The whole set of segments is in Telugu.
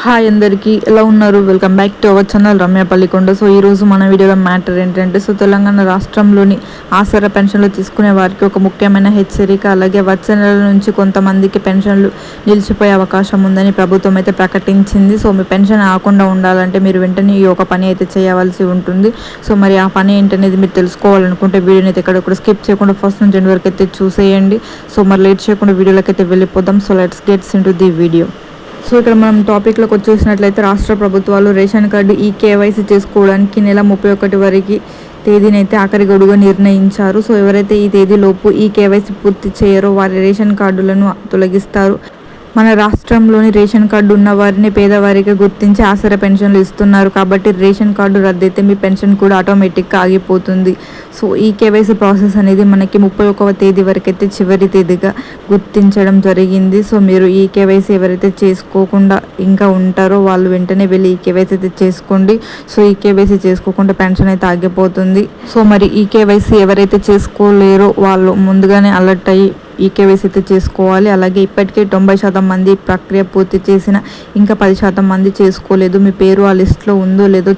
హాయ్ అందరికీ ఎలా ఉన్నారు? Welcome back to our channel Ramya Pallikonda. So ఈరోజు మన వీడియోలో మ్యాటర్ ఏంటంటే తెలంగాణ రాష్ట్రంలోని ఆసరా పెన్షన్లు తీసుకునే వారికి ఒక ముఖ్యమైన హెచ్చరిక. అలాగే వచ్చే నెల నుంచి కొంతమందికి పెన్షన్లు నిలిచిపోయే అవకాశం ఉందని ప్రభుత్వం అయితే ప్రకటించింది. సో మీ పెన్షన్ ఆకుండా ఉండాలంటే మీరు వెంటనే ఈ ఒక పని అయితే చేయవలసి ఉంటుంది. సో మరి ఆ పని ఏంటనేది మీరు తెలుసుకోవాలనుకుంటే వీడియోని అయితే ఇక్కడ స్కిప్ చేయకుండా ఫస్ట్ నుంచి ఎండ్ వరకు అయితే చూసేయండి. సో మరి లేట్ చేయకుండా వీడియోలోకి అయితే వెళ్ళిపోదాం. So let's gets into the video. So ఇక్కడ మనం టాపిక్లోకి వచ్చేసినట్లయితే రాష్ట్ర ప్రభుత్వాలు రేషన్ కార్డు కేవైసీ చేసుకోవడానికి నెల 31 వరకు తేదీనైతే ఆఖరి గడువుగా నిర్ణయించారు. సో ఎవరైతే ఈ తేదీలోపు కేవైసీ పూర్తి చేయరో వారి రేషన్ కార్డులను తొలగిస్తారు. మన రాష్ట్రంలోని రేషన్ కార్డు ఉన్న వారిని పేదవారికి గుర్తించి ఆసరా పెన్షన్లు ఇస్తున్నారు. కాబట్టి రేషన్ కార్డు రద్దయితే మీ పెన్షన్ కూడా ఆటోమేటిక్గా ఆగిపోతుంది. సో ఈ కేవైసీ ప్రాసెస్ అనేది మనకి 31వ తేదీ వరకు అయితే చివరి తేదీగా గుర్తించడం జరిగింది. సో మీరు ఈ కేవైసీ ఎవరైతే చేసుకోకుండా ఇంకా ఉంటారో వాళ్ళు వెంటనే వెళ్ళి ఈ కేవైసీ అయితే చేసుకోండి. సో ఈ కేవైసీ చేసుకోకుండా పెన్షన్ అయితే ఆగిపోతుంది. సో మరి ఈ కేవైసీ ఎవరైతే చేసుకోలేరో వాళ్ళు ముందుగానే అలర్ట్ అయ్యి ఈ కేవైసీ అయితే చేసుకోవాలి. అలాగే ఇప్పటికే 90% మంది ప్రక్రియ పూర్తి చేసిన ఇంకా 10% మంది చేసుకోలేదు. మీ పేరు ఆ లిస్ట్లో ఉందో లేదో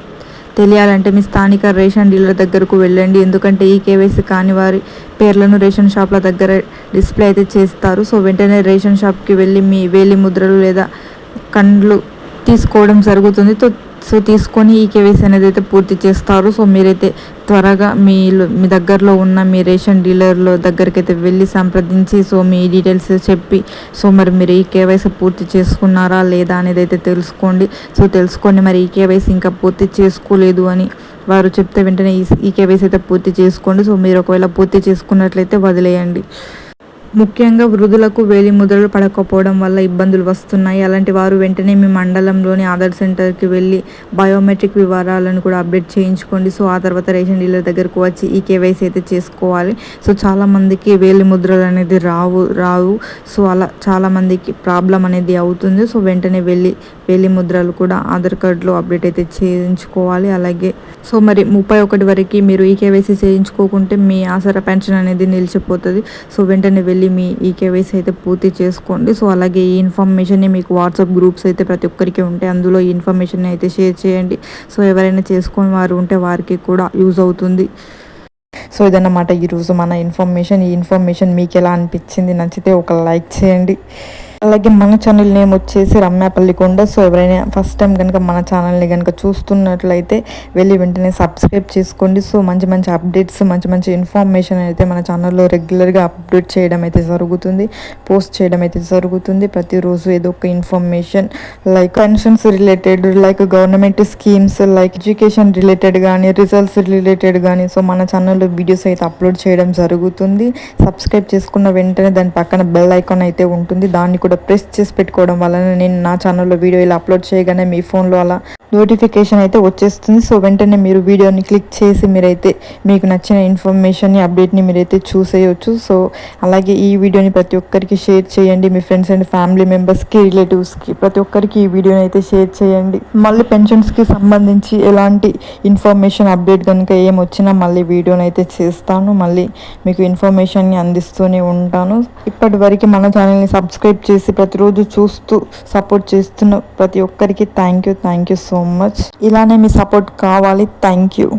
తెలియాలంటే మీ స్థానిక రేషన్ డీలర్ దగ్గరకు వెళ్ళండి. ఎందుకంటే ఈ కేవైసీ కాని వారి పేర్లను రేషన్ షాప్ల దగ్గర డిస్ప్లే అయితే చేస్తారు. సో వెంటనే రేషన్ షాప్కి వెళ్ళి మీ వేలి ముద్రలు లేదా కండ్లు తీసుకోవడం జరుగుతుంది. సో తీసుకొని ఈ కేవైసీ అనేది అయితే పూర్తి చేస్తారు. సో మీరైతే త్వరగా మీ దగ్గరలో ఉన్న మీ రేషన్ డీలర్లో దగ్గరికి అయితే వెళ్ళి సంప్రదించి సో మీ డీటెయిల్స్ చెప్పి సో మరి మీరు ఈ కేవైసీ పూర్తి చేసుకున్నారా లేదా అనేది అయితే తెలుసుకోండి. సో తెలుసుకోండి మరి ఈ కేవైసీ ఇంకా పూర్తి చేసుకోలేదు అని వారు చెప్తే వెంటనే ఈ కేవైసీ అయితే పూర్తి చేసుకోండి. సో మీరు ఒకవేళ పూర్తి చేసుకున్నట్లయితే వదిలేయండి. ముఖ్యంగా వృద్ధులకు వేలి ముద్రలు పడకపోవడం వల్ల ఇబ్బందులు వస్తున్నాయి. అలాంటి వారు వెంటనే మీ మండలంలోని ఆధార్ సెంటర్కి వెళ్ళి బయోమెట్రిక్ వివరాలను కూడా అప్డేట్ చేయించుకోండి. సో ఆ తర్వాత రేషన్ డీలర్ దగ్గరకు వచ్చి ఈ కేవైసీ అయితే చేసుకోవాలి. సో చాలామందికి వేలి ముద్రలు అనేది రావు. సో అలా చాలామందికి ప్రాబ్లం అనేది అవుతుంది. సో వెంటనే వెళ్ళి వేలి ముద్రలు కూడా ఆధార్ కార్డులో అప్డేట్ అయితే చేయించుకోవాలి. అలాగే సో మరి 31 వరకు మీరు ఈ కేవైసీ చేయించుకోకుంటే మీ ఆసరా పెన్షన్ అనేది నిలిచిపోతుంది. సో వెంటనే వెళ్ళి మీ ఈ కేవైసీ అయితే పూర్తి చేసుకోండి. సో అలాగే ఈ ఇన్ఫర్మేషన్ని మీకు వాట్సాప్ గ్రూప్స్ అయితే ప్రతి ఒక్కరికి ఉంటాయి. అందులో ఈ ఇన్ఫర్మేషన్ అయితే షేర్ చేయండి. సో ఎవరైనా చేసుకొని వారు ఉంటే వారికి కూడా యూజ్ అవుతుంది. సో ఇదన్నమాట ఈరోజు మన ఇన్ఫర్మేషన్. ఈ ఇన్ఫర్మేషన్ మీకు ఎలా అనిపించింది? నచ్చితే ఒక లైక్ చేయండి. అలాగే మన ఛానల్ నేమ్ వచ్చేసి రమ్య పల్లికొండ. సో ఎవరైనా ఫస్ట్ టైం కనుక మన ఛానల్ని కనుక చూస్తున్నట్లయితే వెళ్ళి వెంటనే సబ్స్క్రైబ్ చేసుకోండి. సో మంచి మంచి అప్డేట్స్ మంచి ఇన్ఫర్మేషన్ అయితే మన ఛానల్లో రెగ్యులర్గా అప్డేట్ చేయడం అయితే జరుగుతుంది, పోస్ట్ చేయడం అయితే జరుగుతుంది. ప్రతిరోజు ఏదో ఒక information like pensions related, like government schemes, like education related కానీ రిజల్ట్స్ రిలేటెడ్ కానీ సో మన ఛానల్లో వీడియోస్ అయితే అప్లోడ్ చేయడం జరుగుతుంది. సబ్స్క్రైబ్ చేసుకున్న వెంటనే దాని పక్కన బెల్ ఐకాన్ అయితే ఉంటుంది. దాన్ని కూడా ప్రెస్ చేసి పెట్టుకోవడం వలన నేను నా ఛానల్లో వీడియో ఇలా అప్లోడ్ చేయగానే మీ ఫోన్లో అలా నోటిఫికేషన్ అయితే వచ్చేస్తుంది. సో వెంటనే మీరు వీడియోని క్లిక్ చేసి మీరైతే మీకు నచ్చిన ఇన్ఫర్మేషన్ని అప్డేట్ని మీరైతే చూసేయచ్చు. సో అలాగే ఈ వీడియోని ప్రతి ఒక్కరికి షేర్ చేయండి. మీ ఫ్రెండ్స్ అండ్ ఫ్యామిలీ మెంబర్స్కి, రిలేటివ్స్కి ప్రతి ఒక్కరికి ఈ వీడియోని అయితే షేర్ చేయండి. మళ్ళీ పెన్షన్స్కి సంబంధించి ఎలాంటి ఇన్ఫర్మేషన్ అప్డేట్ కనుక ఏమొచ్చినా మళ్ళీ వీడియోని అయితే చేస్తాను. మళ్ళీ మీకు ఇన్ఫర్మేషన్ని అందిస్తూనే ఉంటాను. ఇప్పటి వరకు మన ఛానల్ని సబ్స్క్రైబ్ చేసి ప్రతిరోజు చూస్తూ సపోర్ట్ చేస్తున్న ప్రతి ఒక్కరికి థ్యాంక్ యూ సో మచ్. ఇలానే మీ సపోర్ట్ కావాలి. Thank you.